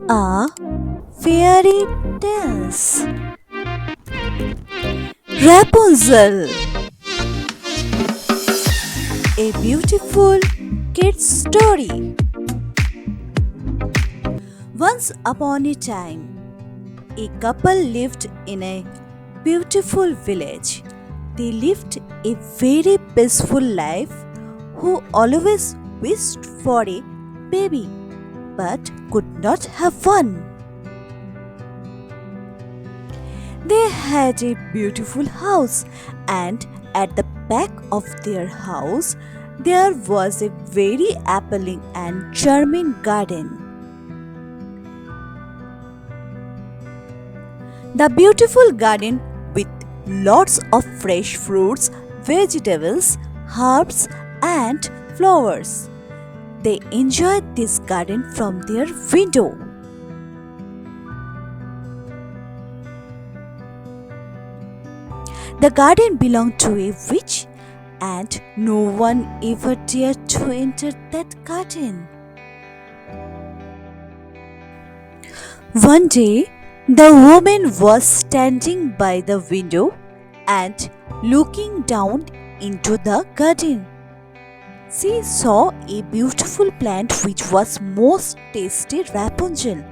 A fairy tales. Rapunzel, a beautiful kid's story. Once upon a time, a couple lived in a beautiful village. They lived a very peaceful life who always wished for a baby but could not have one. They had a beautiful house, and at the back of their house, there was a very appealing and charming garden. The beautiful garden with lots of fresh fruits, vegetables, herbs, and flowers. They enjoyed this garden from their window. The garden belonged to a witch, and no one ever dared to enter that garden. One day, the woman was standing by the window and looking down into the garden. She saw a beautiful plant which was most tasty Rapunzel.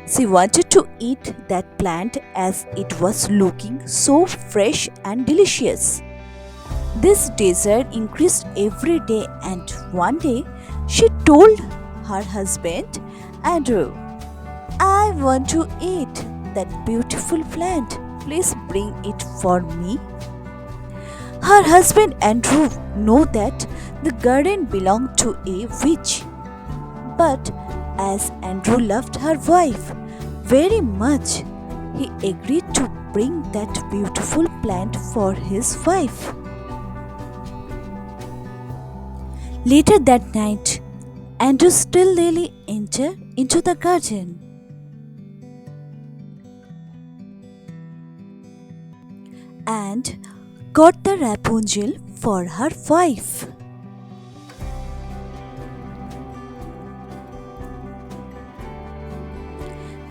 She wanted to eat that plant as it was looking so fresh and delicious. This desire increased every day, and one day she told her husband, Andrew, I want to eat that beautiful plant. Please bring it for me. Her husband Andrew knew that the garden belonged to a witch. But as Andrew loved her wife very much, he agreed to bring that beautiful plant for his wife. Later that night, Andrew stealthily entered into the garden and got the Rapunzel for her wife.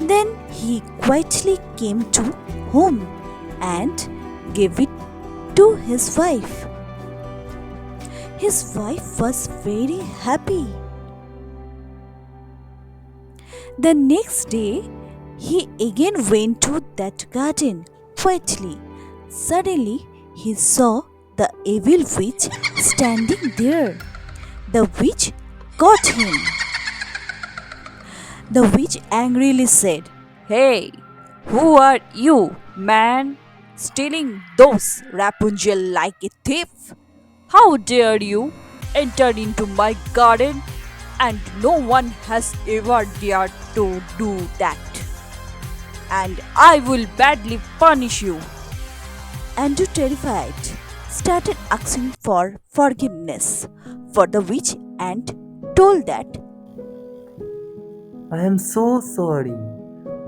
Then he quietly came to home and gave it to his wife. His wife was very happy. The next day, he again went to that garden quietly. Suddenly, he saw the evil witch standing there. The witch caught him. The witch angrily said, Hey, who are you, man, stealing those Rapunzel like a thief? How dare you enter into my garden? And no one has ever dared to do that. And I will badly punish you. Andrew, terrified, started asking for forgiveness for the witch and told that I am so sorry,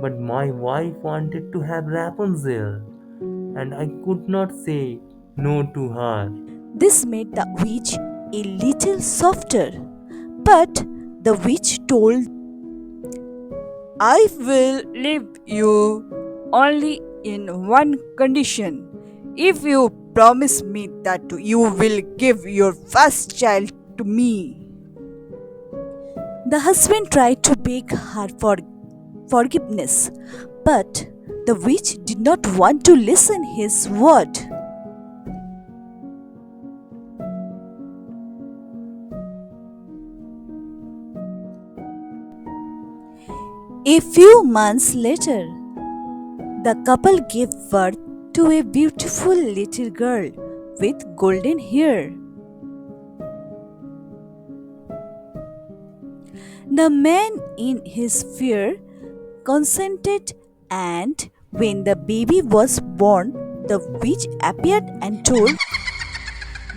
but my wife wanted to have Rapunzel, and I could not say no to her. this made the witch a little softer. But the witch told, I will leave you only in one condition. If you promise me that you will give your first child to me. The husband tried to beg her for forgiveness, but the witch did not want to listen his word. A few months later, the couple gave birth to a beautiful little girl with golden hair. The man, in his fear, consented, and when the baby was born, the witch appeared and told,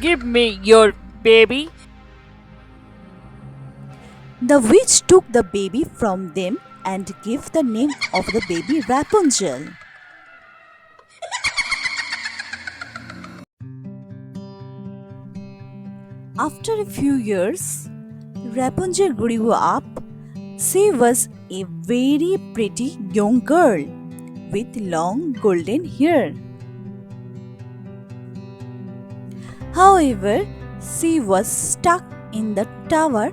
Give me your baby. The witch took the baby from them and gave the name of the baby Rapunzel. After a few years, Rapunzel grew up. She was a very pretty young girl with long golden hair. However, she was stuck in the tower.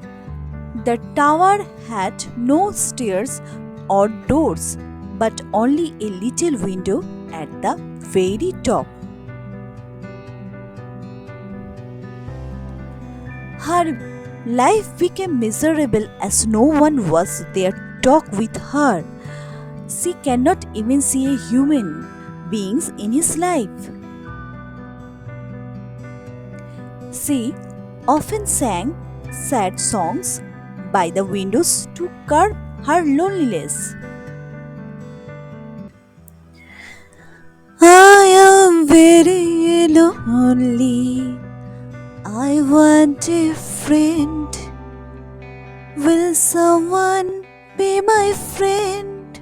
The tower had no stairs or doors, but only a little window at the very top. Her life became miserable as no one was there to talk with her. She cannot even see a human beings in his life. She often sang sad songs by the windows to curb her loneliness. I am very lonely. I want a friend. Will someone be my friend?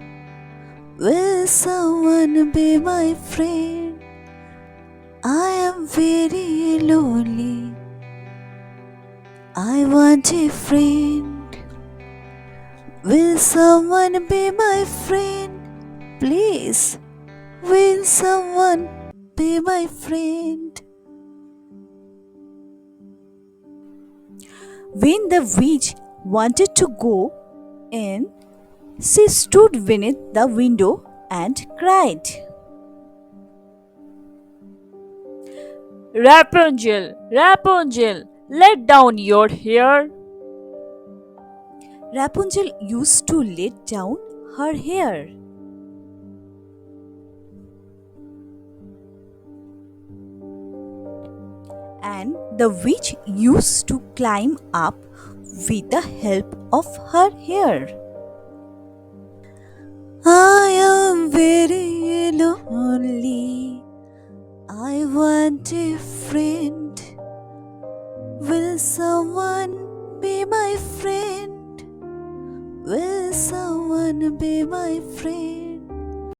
Will someone be my friend? I am very lonely. I want a friend. Will someone be my friend? Please, will someone be my friend? When the witch wanted to go in, she stood beneath the window and cried. Rapunzel, Rapunzel, let down your hair. Rapunzel used to let down her hair. And the witch used to climb up with the help of her hair. I am very lonely. I want a friend. Will someone be my friend? Will someone be my friend?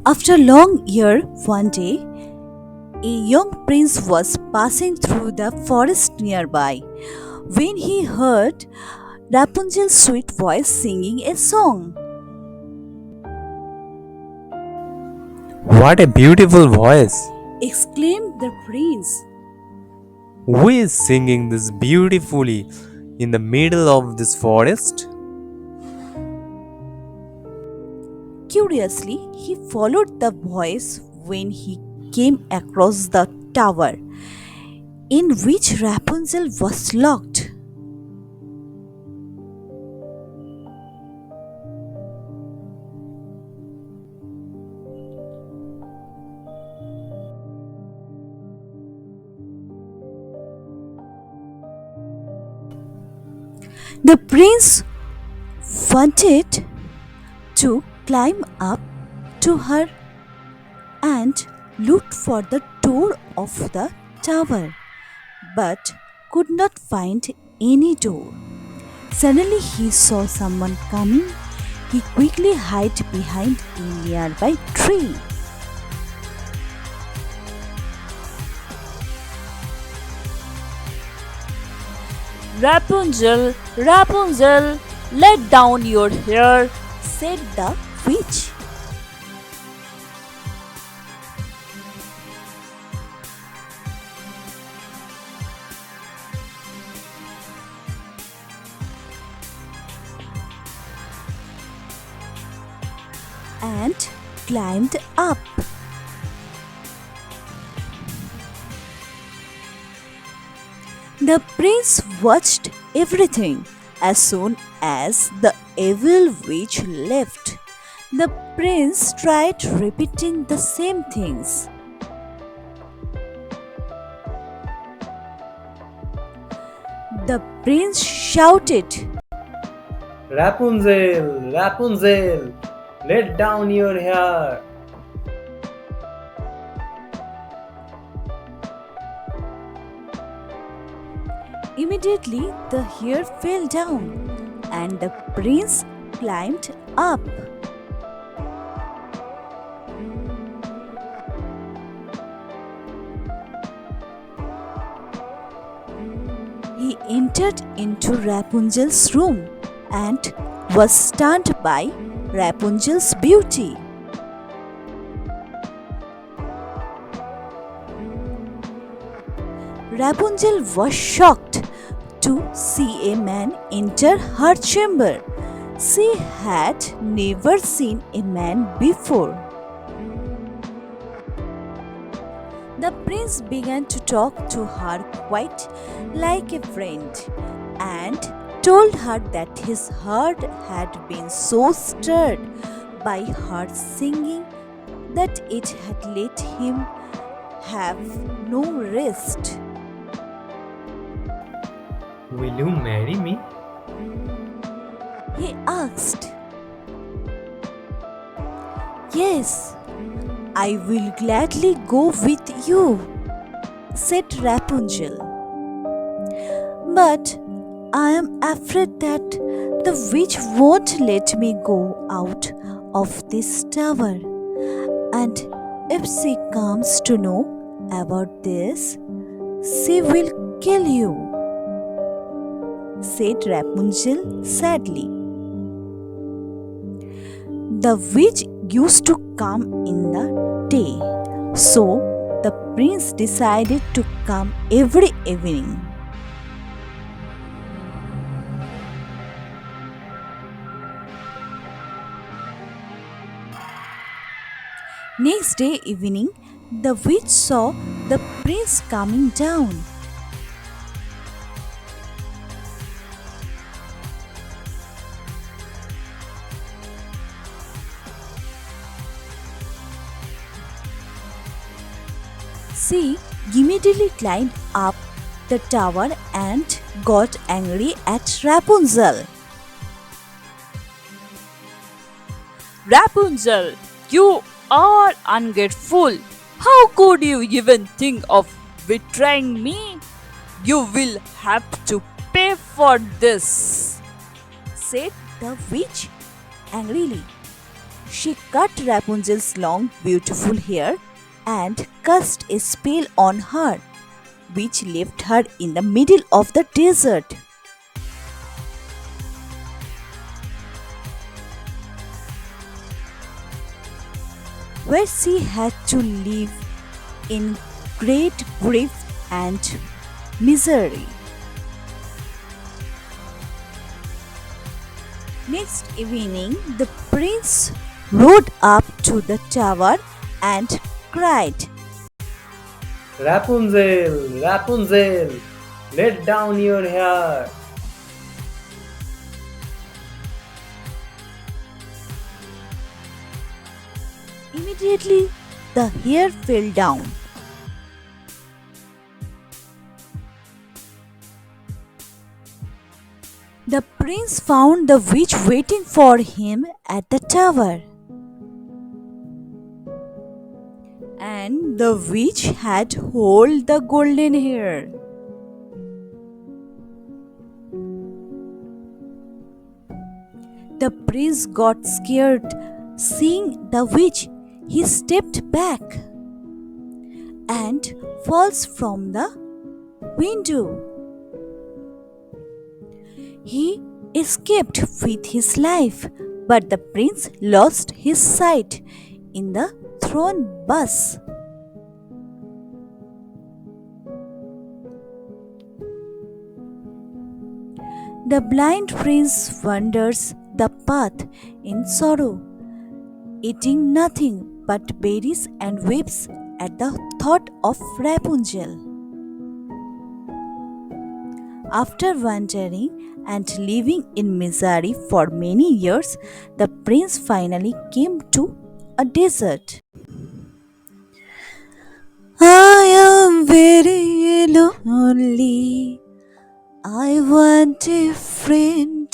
After a long year, one day, a young prince was passing through the forest nearby when he heard Rapunzel's sweet voice singing a song. What a beautiful voice! Exclaimed the prince. Who is singing this beautifully in the middle of this forest? Curiously, he followed the voice when he came across the tower in which Rapunzel was locked. The prince wanted to climb up to her and looked for the door of the tower but could not find any door. Suddenly he saw someone coming. He quickly hid behind a nearby tree. Rapunzel, Rapunzel, let down your hair. Said the witch. And climbed up. The prince watched everything. As soon as the evil witch left, the prince tried repeating the same things. The prince shouted. Rapunzel, Rapunzel, let down your hair. Immediately, the hair fell down and the prince climbed up. He entered into Rapunzel's room and was stunned by Rapunzel's beauty. Rapunzel was shocked to see a man enter her chamber. She had never seen a man before. The prince began to talk to her quite like a friend and told her that his heart had been so stirred by her singing that it had let him have no rest. Will you marry me? He asked. Yes, I will gladly go with you, said Rapunzel. But I am afraid that the witch won't let me go out of this tower. And if she comes to know about this, she will kill you, said Rapunzel sadly. The witch used to come in the day, so the prince decided to come every evening. Next day evening, the witch saw the prince coming down. She immediately climbed up the tower and got angry at Rapunzel. Rapunzel, you are ungrateful. How could you even think of betraying me? You will have to pay for this, Said the witch angrily. She cut Rapunzel's long, beautiful hair and cast a spell on her, which left her in the middle of the desert. Where she had to live in great grief and misery. Next evening, the prince rode up to the tower and cried, Rapunzel, Rapunzel, let down your hair. Immediately, the hair fell down. The prince found the witch waiting for him at the tower. And the witch had hold the golden hair. The prince got scared. Seeing the witch, he stepped back and falls from the window. He escaped with his life, but the prince lost his sight in the thrown bus. The blind prince wanders the path in sorrow, eating nothing but berries and weeps at the thought of Rapunzel. After wandering and living in misery for many years, the prince finally came to a desert. I am very lonely. I want a friend.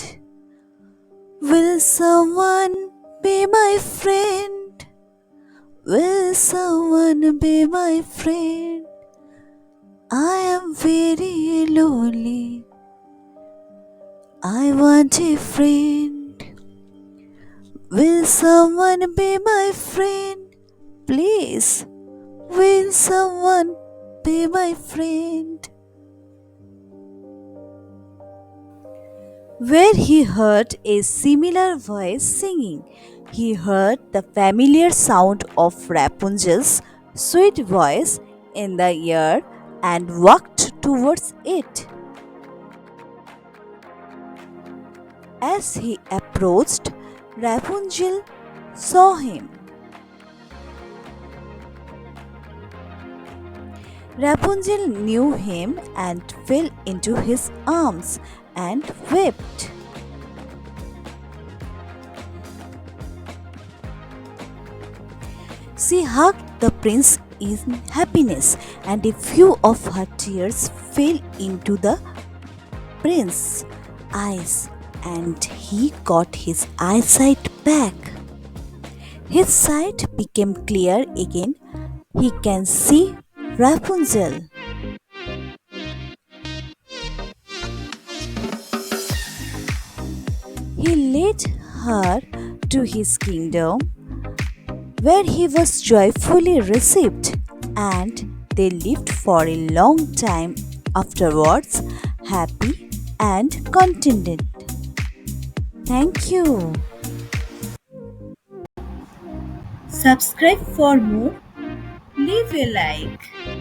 Will someone be my friend? Will someone be my friend? I am very lonely. I want a friend. Will someone be my friend? Please, will someone be my friend? where he heard a similar voice singing. He heard the familiar sound of Rapunzel's sweet voice in the air and walked towards it. As he approached, Rapunzel saw him. Rapunzel knew him and fell into his arms and wept. She hugged the prince in happiness, and a few of her tears fell into the prince's eyes, and he got his eyesight back. His sight became clear again. He can see Rapunzel. He led her to his kingdom where he was joyfully received, and they lived for a long time afterwards, happy and contented. Thank you. Subscribe for more. Leave a like.